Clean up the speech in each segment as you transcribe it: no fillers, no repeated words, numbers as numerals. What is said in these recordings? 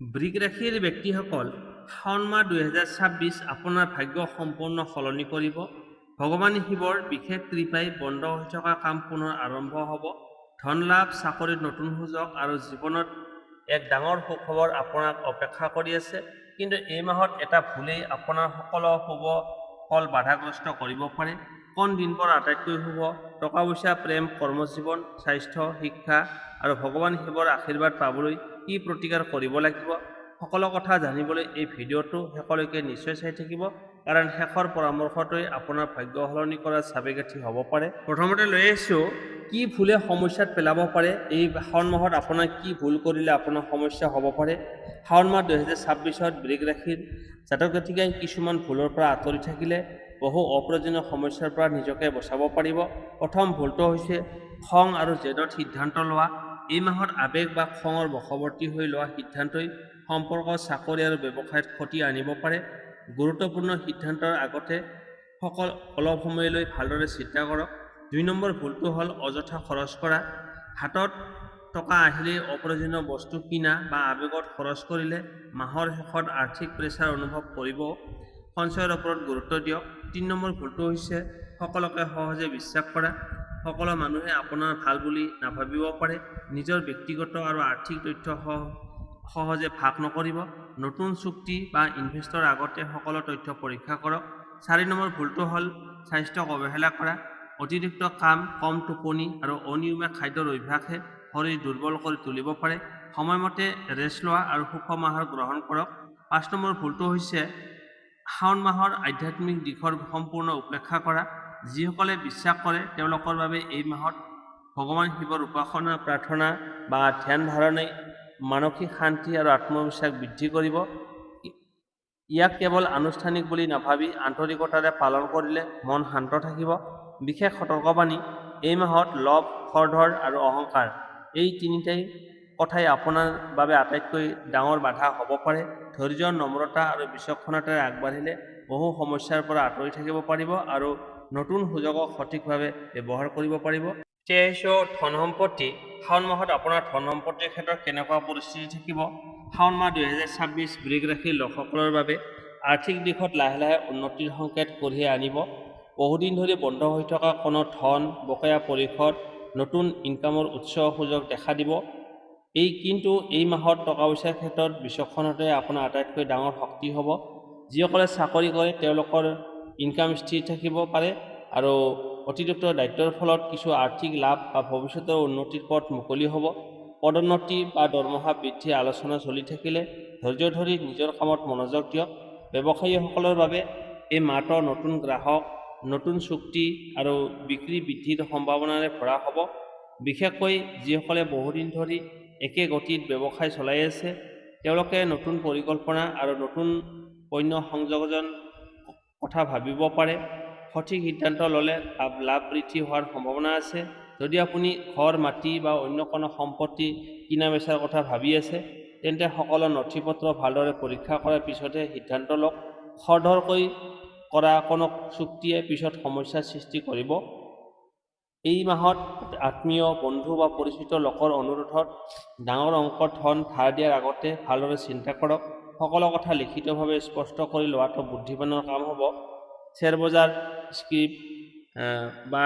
বৃগ ৰাশিৰ ব্যক্তিসকল শাওণ মাহ 2026 আপোনাৰ ভাগ্য সম্পূৰ্ণ সলনি কৰিব। ভগৱান শিৱৰ বিশেষ কৃপাই বন্ধ হৈ থকা কাম পুনৰ আৰম্ভ হ'ব। ধন লাভ, চাকৰিত নতুন সুযোগ আৰু জীৱনত এক ডাঙৰ সুখবৰ আপোনাক অপেক্ষা কৰি আছে। কিন্তু এই মাহত এটা ভুলেই আপোনাৰ সকলো শুভ ফল বাধাগ্ৰস্ত কৰিব পাৰে। কোন দিনবোৰ আটাইতকৈ শুভ? টকা পইচা, প্ৰেম, কৰ্মজীৱন, স্বাস্থ্য, শিক্ষা আৰু ভগৱান শিৱৰ আশীৰ্বাদ পাবলৈ কি প্ৰতিকাৰ কৰিব লাগিব? সকলো কথা জানিবলৈ এই ভিডিঅ'টো শেষলৈকে নিশ্চয় চাই থাকিব, কাৰণ শেষৰ পৰামৰ্শটোৱে আপোনাৰ ভাগ্য সলনি কৰাৰ চাবিকাঠি হ'ব পাৰে। প্ৰথমতে লৈ আহিছোঁ, কি ভুলে সমস্যাত পেলাব পাৰে। এই শাওণ মাহত আপোনাৰ কি ভুল কৰিলে আপোনাৰ সমস্যা হ'ব পাৰে। শাওণ মাহ 2026ত বৃগ ৰাশিৰ জাতক জাতিকাই কিছুমান ভুলৰ পৰা আঁতৰি থাকিলে বহু অপ্ৰয়োজনীয় সমস্যাৰ পৰা নিজকে বচাব পাৰিব। প্ৰথম ভুলটো হৈছে খং আৰু জেদত সিদ্ধান্ত লোৱা। এই মাহত আৱেগ বা খঙৰ বশৱৰ্তী হৈ লোৱা সিদ্ধান্তই সম্পৰ্ক, চাকৰি আৰু ব্যৱসায়ত ক্ষতি আনিব পাৰে। গুৰুত্বপূৰ্ণ সিদ্ধান্তৰ আগতে অলপ সময়লৈ ভালদৰে চিন্তা কৰক। 2 নম্বৰ ভুলটো হ'ল অযথা খৰচ কৰা। হাতত টকা আহিলেই অপ্ৰয়োজনীয় বস্তু কিনা বা আৱেগত খৰচ কৰিলে মাহৰ শেষত আৰ্থিক প্ৰেছাৰ অনুভৱ কৰিব। সঞ্চয়ৰ ওপৰত গুৰুত্ব দিয়ক। 3 নম্বৰ ভুলটো হৈছে সকলোকে সহজে বিশ্বাস কৰা। সকলো মানুহে আপোনাৰ ভাল বুলি নাভাবিব পাৰে। নিজৰ ব্যক্তিগত আৰু আৰ্থিক তথ্য সহজে ভাগ নকৰিব। নতুন চুক্তি বা ইনভেষ্টৰ আগতে সকলো তথ্য পৰীক্ষা কৰক। 4 নম্বৰ ভুলটো হ'ল স্বাস্থ্যক অৱহেলা কৰা। অতিৰিক্ত কাম, কম টোপনি আৰু অনিয়মীয়া খাদ্যৰ অভ্যাসে শৰীৰ দুৰ্বল কৰি তুলিব পাৰে। সময়মতে ৰেষ্ট লোৱা আৰু সুষম আহাৰ গ্ৰহণ কৰক। 5 নম্বৰ ভুলটো হৈছে শাওণ মাহৰ আধ্যাত্মিক দিশৰ সম্পূৰ্ণ উপেক্ষা কৰা। যিসকলে বিশ্বাস কৰে তেওঁলোকৰ বাবে এই মাহত ভগৱান শিৱৰ উপাসনা, প্ৰাৰ্থনা বা ধ্যান ধাৰণাই মানসিক শান্তি আৰু আত্মবিশ্বাস বৃদ্ধি কৰিব। ইয়াক কেৱল আনুষ্ঠানিক বুলি নাভাবি আন্তৰিকতাৰে পালন কৰিলে মন শান্ত থাকিব। বিশেষ সতৰ্কবাণী, এই মাহত লোভ, খৰধৰ আৰু অহংকাৰ, এই তিনিটাই কথাই আপোনাৰ বাবে আটাইতকৈ ডাঙৰ বাধা হ'ব পাৰে। ধৈৰ্য, নম্ৰতা আৰু বিচক্ষণতাৰে আগবাঢ়িলে বহু সমস্যাৰ পৰা আঁতৰি থাকিব পাৰিব আৰু নতুন সুযোগক সঠিকভাৱে ব্যৱহাৰ কৰিব পাৰিব। এতিয়া আহিছোঁ ধন সম্পত্তি। শাওণ মাহত আপোনাৰ ধন সম্পত্তিৰ ক্ষেত্ৰত কেনেকুৱা পৰিস্থিতি থাকিব? শাওণ মাহ 2026 বৃগ ৰাশিৰ লোকসকলৰ বাবে আৰ্থিক দিশত লাহে লাহে উন্নতিৰ সংকেত কঢ়িয়াই আনিব। বহুদিন ধৰি বন্ধ হৈ থকা কোনো ধন, বকেয়া পৰিশোধ, নতুন ইনকামৰ উৎস সুযোগ দেখা দিব। কিন্তু এই মাহত টকা পইচাৰ ক্ষেত্ৰত বিচক্ষণতাই আপোনাৰ আটাইতকৈ ডাঙৰ শক্তি হ'ব। যিসকলে চাকৰি কৰে তেওঁলোকৰ ইনকাম স্থিৰ থাকিব পাৰে আৰু অতিৰিক্ত দায়িত্বৰ ফলত কিছু আৰ্থিক লাভ বা ভৱিষ্যতৰ উন্নতিৰ পথ মুকলি হ'ব। পদোন্নতি বা দৰমহা বৃদ্ধিৰ আলোচনা চলি থাকিলে ধৈৰ্য ধৰি নিজৰ কামত মনোযোগ দিয়ক। ব্যৱসায়ীসকলৰ বাবে এই মাহটো নতুন গ্ৰাহক, নতুন চুক্তি আৰু বিক্ৰী বৃদ্ধিৰ সম্ভাৱনাৰে ভৰা হ'ব। বিশেষকৈ যিসকলে বহুদিন ধৰি একে গতিত ব্যৱসায় চলাই আছে তেওঁলোকে নতুন পৰিকল্পনা আৰু নতুন পণ্য সংযোজন কথা ভাবিব পাৰে। সঠিক সিদ্ধান্ত ল'লে লাভ বৃদ্ধি হোৱাৰ সম্ভাৱনা আছে। যদি আপুনি ঘৰ, মাটি বা অন্য কোনো সম্পত্তি কিনা বেচাৰ কথা ভাবি আছে তেন্তে সকলো নথিপত্ৰ ভালদৰে পৰীক্ষা কৰাৰ পিছতহে সিদ্ধান্ত লওক। খৰধৰকৈ কৰা কোনো চুক্তিয়ে পিছত সমস্যাৰ সৃষ্টি কৰিব। এই মাহত আত্মীয়, বন্ধু বা পৰিচিত লোকৰ অনুৰোধত ডাঙৰ অংকৰ ধন ধাৰ দিয়াৰ আগতে ভালদৰে চিন্তা কৰক। সকলো কথা লিখিতভাৱে স্পষ্ট কৰি লোৱাটো বুদ্ধিমানৰ কাম হ'ব। শ্বেয়াৰ বজাৰ, স্ক্ৰিপ্ট বা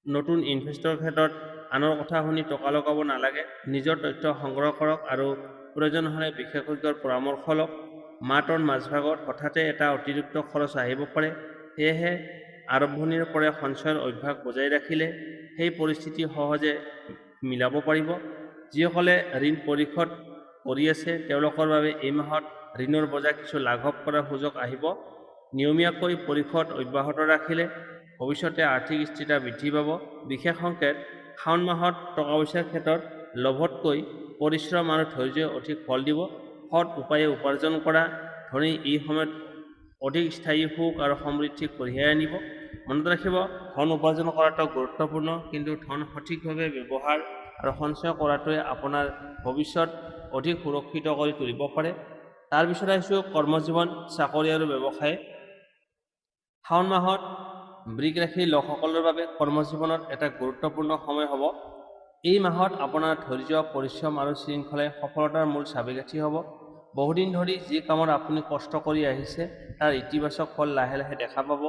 নতুন ইনভেষ্টৰ ক্ষেত্ৰত আনৰ কথা শুনি টকা লগাব নালাগে। নিজৰ তথ্য সংগ্ৰহ কৰক আৰু প্ৰয়োজন হ'লে বিশেষজ্ঞৰ পৰামৰ্শ লওক। মাহটোৰ মাজভাগত হঠাতে এটা অতিৰিক্ত খৰচ আহিব পাৰে। সেয়েহে আৰম্ভণিৰ পৰাই সঞ্চয়ৰ অভ্যাস বজাই ৰাখিলে সেই পৰিস্থিতি সহজে মিলাব পাৰিব। যিসকলে ঋণ পৰিশোধ কৰি আছে তেওঁলোকৰ বাবে এই মাহত ঋণৰ বোজা কিছু লাঘৱ কৰাৰ সুযোগ আহিব। নিয়মীয়াকৈ পৰিশোধ অব্যাহত ৰাখিলে ভৱিষ্যতে আৰ্থিক স্থিৰতা বৃদ্ধি পাব। বিশেষ সংকেত, শাওণ মাহত টকা পইচাৰ ক্ষেত্ৰত লোভতকৈ পৰিশ্ৰম আৰু ধৈৰ্যই অধিক ফল দিব। সৎ উপায়ে উপাৰ্জন কৰা ধনে এই সময়ত অধিক স্থায়ী সুখ আৰু সমৃদ্ধি কঢ়িয়াই আনিব। মনত ৰাখিব, ধন উপাৰ্জন কৰাটো গুৰুত্বপূৰ্ণ, কিন্তু ধন সঠিকভাৱে ব্যৱহাৰ আৰু সঞ্চয় কৰাটোৱে আপোনাৰ ভৱিষ্যত অধিক সুৰক্ষিত কৰি তুলিব পাৰে। তাৰ পিছত আহিছোঁ কৰ্মজীৱন, চাকৰি আৰু ব্যৱসায়। শাওণ মাহত বৃগ ৰাশিৰ লোকসকলৰ বাবে কৰ্মজীৱনত এটা গুৰুত্বপূৰ্ণ সময় হ'ব। এই মাহত আপোনাৰ ধৈৰ্য, পৰিশ্ৰম আৰু শৃংখলাই সফলতাৰ মূল চাবিকাঠি হ'ব। বহুদিন ধৰি যি কামত আপুনি কষ্ট কৰি আহিছে তাৰ ইতিবাচক ফল লাহে লাহে দেখা পাব।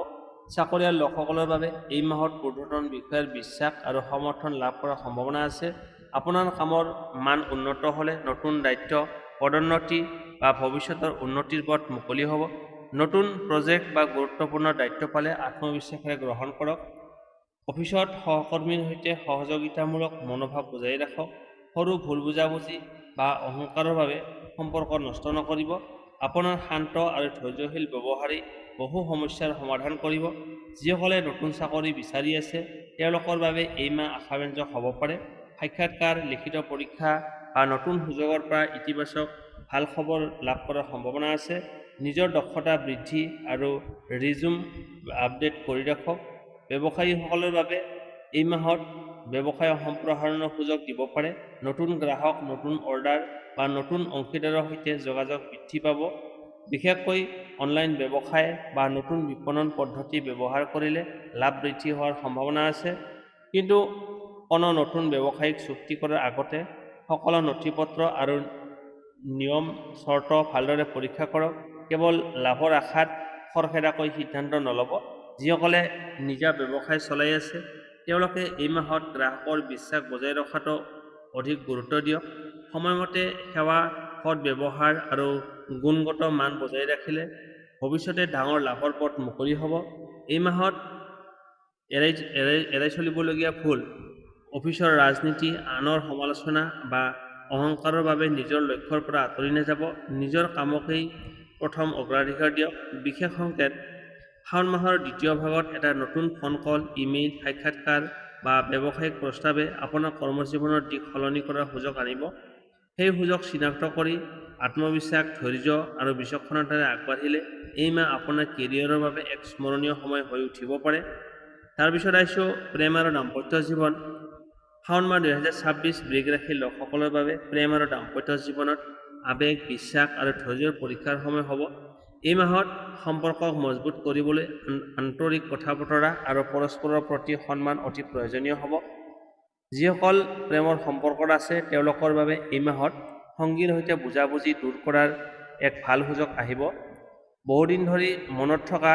চাকৰিয়াল লোকসকলৰ বাবে এই মাহত ঊৰ্ধ্বতন বিষয়াৰ বিশ্বাস আৰু সমৰ্থন লাভ কৰাৰ সম্ভাৱনা আছে। আপোনাৰ কামৰ মান উন্নত হ'লে নতুন দায়িত্ব, পদোন্নতি বা ভৱিষ্যতৰ উন্নতিৰ পথ মুকলি হ'ব। নতুন প্ৰজেক্ট বা গুৰুত্বপূৰ্ণ দায়িত্ব পালে আত্মবিশ্বাসেৰে গ্ৰহণ কৰক। অফিচত সহকৰ্মীৰ সৈতে সহযোগিতামূলক মনোভাৱ বজাই ৰাখক। সৰু ভুল বুজাবুজি বা অহংকাৰৰ বাবে সম্পৰ্ক নষ্ট নকৰিব। আপোনাৰ শান্ত আৰু ধৈৰ্যশীল ব্যৱহাৰেই বহু সমস্যাৰ সমাধান কৰিব। যিসকলে নতুন চাকৰি বিচাৰি আছে তেওঁলোকৰ বাবে এই মাহ আশাব্যঞ্জক হ'ব পাৰে। সাক্ষাৎকাৰ, লিখিত পৰীক্ষা বা নতুন সুযোগৰ পৰা ইতিবাচক ভাল খবৰ লাভ কৰাৰ সম্ভাৱনা আছে। নিজৰ দক্ষতা বৃদ্ধি আৰু ৰিজ্যুম আপডেট কৰি ৰাখক। ব্যৱসায়ীসকলৰ বাবে এই মাহত ব্যৱসায় সম্প্ৰসাৰণৰ সুযোগ দিব পাৰে। নতুন গ্ৰাহক, নতুন অৰ্ডাৰ বা নতুন অংশীদাৰৰ সৈতে যোগাযোগ বৃদ্ধি পাব। বিশেষকৈ অনলাইন ব্যৱসায় বা নতুন বিপণন পদ্ধতি ব্যৱহাৰ কৰিলে লাভ বৃদ্ধি হোৱাৰ সম্ভাৱনা আছে। কিন্তু কোনো নতুন ব্যৱসায়িক চুক্তি কৰাৰ আগতে সকলো নথিপত্ৰ আৰু নিয়ম চৰ্ত ভালদৰে পৰীক্ষা কৰক। কেৱল লাভৰ আশাত খৰখেদাকৈ সিদ্ধান্ত নল'ব। যিসকলে নিজা ব্যৱসায় চলাই আছে তেওঁলোকে এই মাহত গ্ৰাহকৰ বিশ্বাস বজাই ৰখাটো অধিক গুৰুত্ব দিয়ক। সময়মতে সেৱা, সৎ ব্যৱহাৰ আৰু গুণগত মান বজাই ৰাখিলে ভৱিষ্যতে ডাঙৰ লাভৰ পথ মুকলি হ'ব। এই মাহত এৰাই চলিবলগীয়া ভুল: অফিচৰ ৰাজনীতি, আনৰ সমালোচনা বা অহংকাৰৰ বাবে নিজৰ লক্ষ্যৰ পৰা আঁতৰি নাযাব। নিজৰ কামকেই প্ৰথম অগ্ৰাধিকাৰ দিয়ক। বিশেষ সংকেত: শাওণ মাহৰ দ্বিতীয় ভাগত এটা নতুন ফোন কল, ইমেইল, সাক্ষাৎকাৰ বা ব্যৱসায়িক প্ৰস্তাৱে আপোনাৰ কৰ্মজীৱনৰ দিশ সলনি কৰাৰ সুযোগ আনিব। সেই সুযোগ চিনাক্ত কৰি আত্মবিশ্বাস, ধৈৰ্য আৰু বিচক্ষণতাৰে আগবাঢ়িলে এই মাহ আপোনাৰ কেৰিয়াৰৰ বাবে এক স্মৰণীয় সময় হৈ উঠিব পাৰে। তাৰপিছত আহিছোঁ প্ৰেম আৰু দাম্পত্য জীৱন। শাওণ মাহ 2026 বৃষ ৰাশিৰ লোকসকলৰ বাবে প্ৰেম আৰু দাম্পত্য জীৱনত আৱেগ, বিশ্বাস আৰু ধৈৰ্যৰ পৰীক্ষাৰ সময় হ'ব। এই মাহত সম্পৰ্কক মজবুত কৰিবলৈ আন্তৰিক কথা-বতৰা আৰু পৰস্পৰৰ প্ৰতি সন্মান অতি প্ৰয়োজনীয় হ'ব। যিসকল প্ৰেমৰ সম্পৰ্কত আছে তেওঁলোকৰ বাবে এই মাহত সঙ্গীৰ সৈতে বুজাবুজি দূৰ কৰাৰ এক ভাল সুযোগ আহিব। বহুদিন ধৰি মনত থকা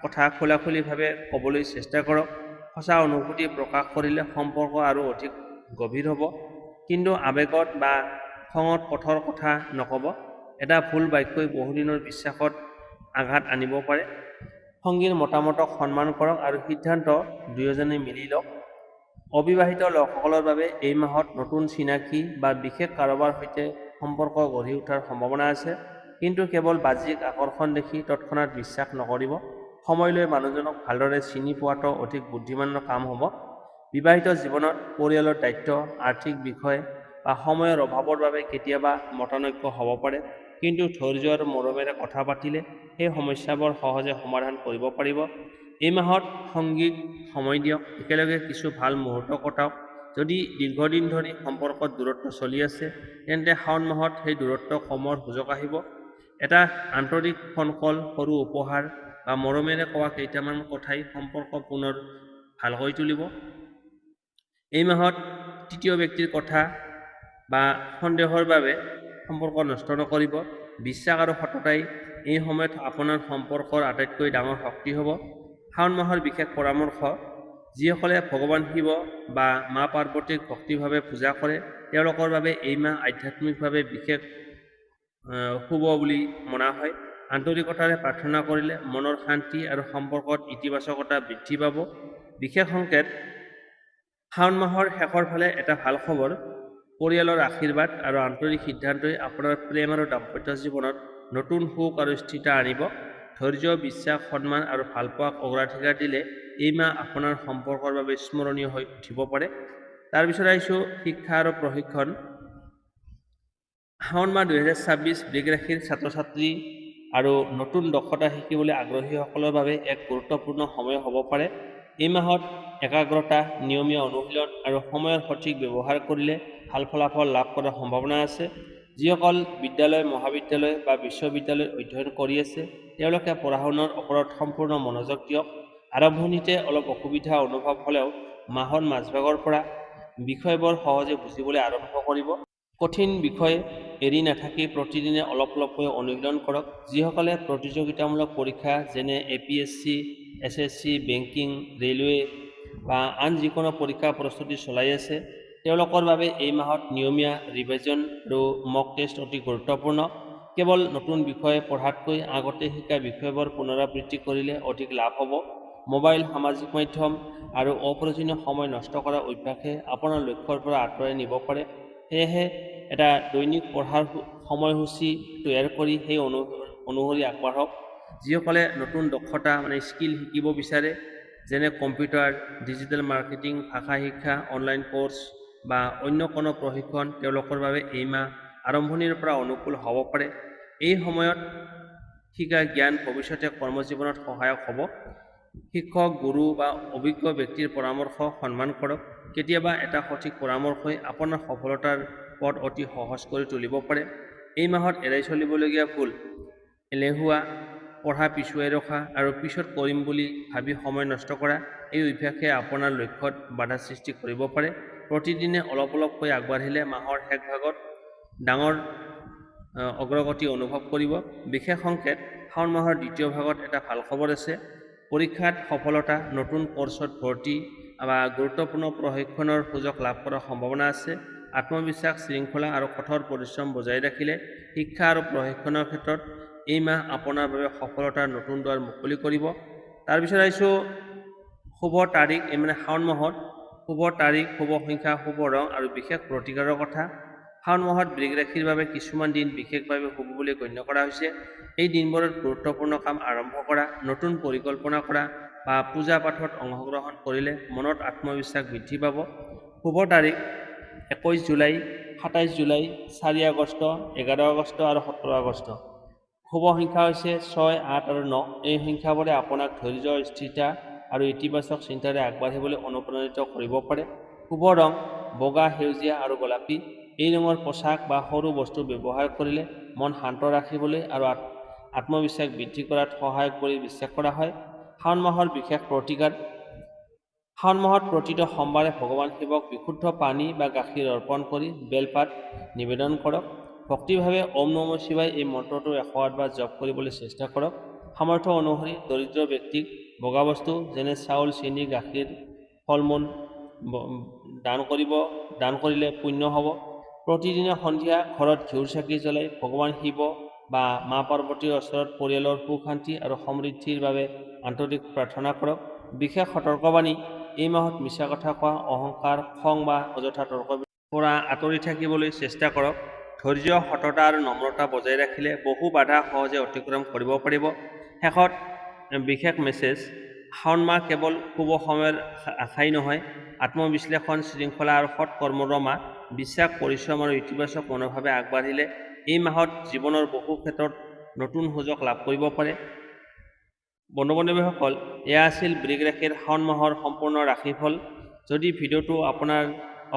কথা খোলাখুলিভাৱে ক'বলৈ চেষ্টা কৰক। সঁচা অনুভূতি প্ৰকাশ কৰিলে সম্পৰ্ক আৰু অধিক গভীৰ হ'ব। কিন্তু আৱেগত বা খঙত কঠোৰ কথা নক'ব। এটা ভুল বাক্যই বহুদিনৰ বিশ্বাসত আঘাত আনিব পাৰে। সঙ্গীৰ মতামতক সন্মান কৰক আৰু সিদ্ধান্ত দুয়োজনে মিলি লওক। অবিবাহিত লোকসকলৰ বাবে এই মাহত নতুন চিনাকি বা বিশেষ কাৰোবাৰ সৈতে সম্পৰ্ক গঢ়ি উঠাৰ সম্ভাৱনা আছে। কিন্তু কেৱল বাহ্যিক আকৰ্ষণ দেখি তৎক্ষণাত বিশ্বাস নকৰিব। সময় লৈ মানুহজনক ভালদৰে চিনি পোৱাটো অধিক বুদ্ধিমানৰ কাম হ'ব। বিবাহিত জীৱনত পৰিয়ালৰ দায়িত্ব, আৰ্থিক বিষয় বা সময়ৰ অভাৱৰ বাবে কেতিয়াবা মতানৈক্য হ'ব পাৰে। কিন্তু ধৈৰ্য আৰু মৰমেৰে কথা পাতিলে সেই সমস্যাবোৰ সহজে সমাধান কৰিব পাৰিব। এই মাহত সঙ্গীক সময় দিয়ক, একেলগে কিছু ভাল মুহূৰ্ত কটাওক। যদি দীৰ্ঘদিন ধৰি সম্পৰ্কত দূৰত্ব চলি আছে তেন্তে শাওণ মাহত সেই দূৰত্ব কমোৱাৰ সুযোগ আহিব। এটা আন্তৰিক ফোন কল, সৰু উপহাৰ বা মৰমেৰে কোৱা কেইটামান কথাই সম্পৰ্ক পুনৰ ভাল কৰি তুলিব। এই মাহত তৃতীয় ব্যক্তিৰ কথা বা সন্দেহৰ বাবে সম্পৰ্ক নষ্ট নকৰিব। বিশ্বাস আৰু সততাই এই সময়ত আপোনাৰ সম্পৰ্কৰ আটাইতকৈ ডাঙৰ শক্তি হ'ব। শাওণ মাহৰ বিশেষ পৰামৰ্শ: যিসকলে ভগৱান শিৱ বা মা পাৰ্বতীক ভক্তিভাৱে পূজা কৰে তেওঁলোকৰ বাবে এই মাহ আধ্যাত্মিকভাৱে বিশেষ শুভ বুলি মনা হয়। আন্তৰিকতাৰে প্ৰাৰ্থনা কৰিলে মনৰ শান্তি আৰু সম্পৰ্কত ইতিবাচকতা বৃদ্ধি পাব। বিশেষ সংকেত: শাওণ মাহৰ শেষৰ ফালে এটা ভাল খবৰ, পৰিয়ালৰ আশীৰ্বাদ আৰু আন্তৰিক সিদ্ধান্তই আপোনাৰ প্ৰেম আৰু দাম্পত্য জীৱনত নতুন সুখ আৰু স্থিৰতা আনিব। ধৈৰ্য, বিশ্বাস, সন্মান আৰু ভালপোৱাক অগ্ৰাধিকাৰ দিলে এই মাহ আপোনাৰ সম্পৰ্কৰ বাবে স্মৰণীয় হৈ উঠিব পাৰে। তাৰপিছত আহিছোঁ শিক্ষা আৰু প্ৰশিক্ষণ। শাওণ মাহ 2026 বৃষ ৰাশিৰ ছাত্ৰ-ছাত্ৰী আৰু নতুন দক্ষতা শিকিবলৈ আগ্ৰহীসকলৰ বাবে এক গুৰুত্বপূৰ্ণ সময় হ'ব পাৰে। এই মাহত একাগ্ৰতা, নিয়মীয়া অনুশীলন আৰু সময়ৰ সঠিক ব্যৱহাৰ কৰিলে ভাল ফলাফল লাভ কৰাৰ সম্ভাৱনা আছে। যিসকল বিদ্যালয়, মহাবিদ্যালয় বা বিশ্ববিদ্যালয়ত অধ্যয়ন কৰি আছে তেওঁলোকে পঢ়া-শুনাৰ ওপৰত সম্পূৰ্ণ মনোযোগ দিয়ক। আৰম্ভণিতে অলপ অসুবিধা অনুভৱ হ'লেও মাহৰ মাজভাগৰ পৰা বিষয়বোৰ সহজে বুজিবলৈ আৰম্ভ কৰিব। কঠিন বিষয় এৰি নাথাকি প্ৰতিদিনে অলপ অলপকৈ অনুশীলন কৰক। যিসকলে প্ৰতিযোগিতামূলক পৰীক্ষা যেনে APSC, SSC, বেংকিং, ৰেলৱে বা আন যিকোনো পৰীক্ষা প্ৰস্তুতি চলাই আছে, তেওঁলোকৰ বাবে এই মাহত নিয়মীয়া ৰিভিজন আৰু মক টেষ্ট অতি গুৰুত্বপূৰ্ণ। কেৱল নতুন বিষয় পঢ়াতকৈ আগতে শিকা বিষয়বোৰ পুনৰাবৃত্তি কৰিলে অধিক লাভ হ'ব। মোবাইল, সামাজিক মাধ্যম আৰু অপ্ৰয়োজনীয় সময় নষ্ট কৰা অভ্যাসে আপোনাৰ লক্ষ্যৰ পৰা আঁতৰাই নিব পাৰে। সেয়েহে এটা দৈনিক পঢ়াৰ সময়সূচী তৈয়াৰ কৰি সেই অনুসৰি আগবাঢ়ক। যিসকলে নতুন দক্ষতা স্কিল শিকিব বিচাৰে, যেনে কম্পিউটাৰ, ডিজিটেল মাৰ্কেটিং, ভাষা শিক্ষা, অনলাইন কোৰ্চ বা অন্য কোনো প্ৰশিক্ষণ, তেওঁলোকৰ বাবে এই মাহ আৰম্ভণিৰ পৰা অনুকূল হ'ব পাৰে। এই সময়ত শিকা জ্ঞান ভৱিষ্যতে কৰ্মজীৱনত সহায়ক হ'ব। শিক্ষক, গুৰু বা অভিজ্ঞ ব্যক্তিৰ পৰামৰ্শ সন্মান কৰক। কেতিয়াবা এটা সঠিক পৰামৰ্শই আপোনাৰ সফলতাৰ পথ অতি সহজ কৰি তুলিব পাৰে। এই মাহত এৰাই চলিবলগীয়া ভুল: এলেহুৱা, পঢ়া পিছুৱাই ৰখা আৰু পিছত কৰিম বুলি ভাবি সময় নষ্ট কৰা। এই অভ্যাসে আপোনাৰ লক্ষ্যত বাধা সৃষ্টি কৰিব পাৰে। প্ৰতিদিনে অলপ অলপকৈ আগবাঢ়িলে মাহৰ শেষ ভাগত ডাঙৰ অগ্ৰগতি অনুভৱ কৰিব। বিশেষ সংকেত: শাওণ মাহৰ দ্বিতীয় ভাগত এটা ভাল খবৰ আছে। পৰীক্ষাত সফলতা, নতুন কোৰ্চত ভৰ্তি বা গুৰুত্বপূৰ্ণ প্ৰশিক্ষণৰ সুযোগ লাভ কৰাৰ সম্ভাৱনা আছে। আত্মবিশ্বাস, শৃংখলা আৰু কঠোৰ পৰিশ্ৰম বজাই ৰাখিলে শিক্ষা আৰু প্ৰশিক্ষণৰ ক্ষেত্ৰত এই মাহ আপোনাৰ বাবে সফলতাৰ নতুন দুৱাৰ মুকলি কৰিব। তাৰপিছত আহিছোঁ শুভ তাৰিখ। শাওণ মাহত শুভ তাৰিখ, শুভ সংখ্যা, শুভ ৰং আৰু বিশেষ প্ৰতিকাৰৰ কথা। শাওণ মাহত বৃষ ৰাশিৰ বাবে কিছুমান দিন বিশেষভাৱে শুভ বুলি গণ্য কৰা হৈছে। এই দিনবোৰত গুৰুত্বপূৰ্ণ কাম আৰম্ভ কৰা, নতুন পৰিকল্পনা কৰা বা পূজা পাঠত অংশগ্ৰহণ কৰিলে মনত আত্মবিশ্বাস বৃদ্ধি পাব। শুভ তাৰিখ: 21 জুলাই, 27 জুলাই, 4 আগষ্ট, 11 আগষ্ট আৰু 17 আগষ্ট। শুভ সংখ্যা হৈছে 6, 8 আৰু 9। এই সংখ্যাবোৰে আপোনাক ধৈৰ্য, স্থিৰতা আৰু ইতিবাচক চিন্তাৰে আগবাঢ়িবলৈ অনুপ্ৰাণিত কৰিব পাৰে। শুভ ৰং: বগা, সেউজীয়া আৰু গোলাপী। এই ৰঙৰ পোছাক বা সৰু বস্তু ব্যৱহাৰ কৰিলে মন শান্ত ৰাখিবলৈ আৰু আত্মবিশ্বাস বৃদ্ধি কৰাত সহায়ক বুলি বিশ্বাস কৰা হয়। শাওণ মাহৰ বিশেষ প্ৰতিকাৰ: শাওণ মাহত প্ৰতিটো সোমবাৰে ভগৱান শিৱক বিশুদ্ধ পানী বা গাখীৰ অৰ্পণ কৰি বেলপাত নিবেদন কৰক। ভক্তিভাৱে ওম নমঃ শিৱায় এই মন্ত্ৰটো 108 বাৰ জপ কৰিবলৈ চেষ্টা কৰক। সামৰ্থ্য অনুসৰি দৰিদ্ৰ ব্যক্তিক বগা বস্তু যেনে চাউল, চেনি, গাখীৰ, ফল-মূল দান কৰিলে পুণ্য হ'ব। প্ৰতিদিনে সন্ধিয়া ঘৰত ঘিউৰ চাকি জ্বলাই ভগৱান শিৱ বা মা পাৰ্বতীৰ ওচৰত পৰিয়ালৰ সুখ, শান্তি আৰু সমৃদ্ধিৰ বাবে আন্তৰিক প্ৰাৰ্থনা কৰক। বিশেষ সতৰ্কবাণী: এই মাহত মিছা কথা কোৱা, অহংকাৰ, খং বা অযথা তৰ্কৰ পৰা আঁতৰি থাকিবলৈ চেষ্টা কৰক। ধৈৰ্য, সততা আৰু নম্ৰতা বজাই ৰাখিলে বহু বাধা সহজে অতিক্ৰম কৰিব পাৰিব। শেষত বিশেষ মেছেজ: শাওণ মাহ কেৱল শুভ সময়ৰ আশাই নহয়, আত্মবিশ্লেষণ, শৃংখলা আৰু সৎ কৰ্মৰ মাহ। বিশ্বাস, পৰিশ্ৰম আৰু ইতিবাচক মনোভাৱে আগবাঢ়িলে এই মাহত জীৱনৰ বহু ক্ষেত্ৰত নতুন সুযোগ লাভ কৰিব পাৰে। বন্ধু-বান্ধৱীসকল, এয়া আছিল বৃষ ৰাশিৰ শাওণ মাহৰ সম্পূৰ্ণ ৰাশিফল। যদি ভিডিঅ'টো আপোনাৰ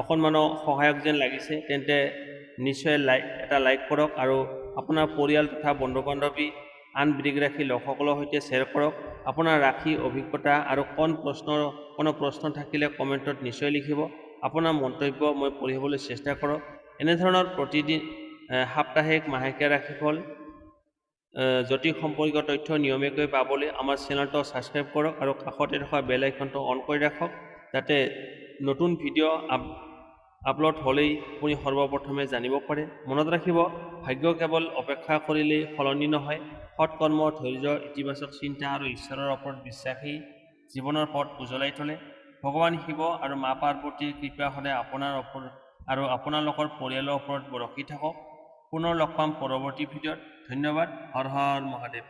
অকণমানো সহায়ক যেন লাগিছে তেন্তে নিশ্চয় এটা লাইক কৰক আৰু আপোনাৰ পৰিয়াল তথা বন্ধু-বান্ধৱী আন বৃষ ৰাশিৰ লোকসকলৰ সৈতে শ্বেয়াৰ কৰক। আপোনাৰ ৰাশি, অভিজ্ঞতা আৰু কোনো প্ৰশ্ন থাকিলে কমেণ্টত নিশ্চয় লিখিব। আপোনাৰ মন্তব্য মই পঢ়িবলৈ চেষ্টা কৰক। এনেধৰণৰ প্ৰতিদিন সাপ্তাহিক, মাহেকীয়া ৰাশিফল জ্যোতিষ সম্পৰ্কীয় তথ্য নিয়মীয়াকৈ পাবলৈ আমাৰ চেনেলটো ছাবস্ক্ৰাইব কৰক আৰু কাষতে থকা বেল আইকনটো অন কৰি ৰাখক, যাতে নতুন ভিডিঅ' আপলোড হ'লেই আপুনি সৰ্বপ্ৰথমে জানিব পাৰে। মনত ৰাখিব, ভাগ্য কেৱল অপেক্ষা কৰিলেই সলনি নহয়, সৎ কৰ্ম, ধৈৰ্য, ইতিবাচক চিন্তা আৰু ঈশ্বৰৰ ওপৰত বিশ্বাসী জীৱনৰ পথ উজ্বলাই তোলে। ভগৱান শিৱ আৰু মা পাৰ্বতীৰ কৃপা সদায় আপোনাৰ ওপৰত আৰু আপোনালোকৰ পৰিয়ালৰ ওপৰত বৰষি থাকক। পুনৰ লগ পাম পৰৱৰ্তী ভিডিঅ'ত। ধন্যবাদ। হৰ হৰ মহাদেৱ।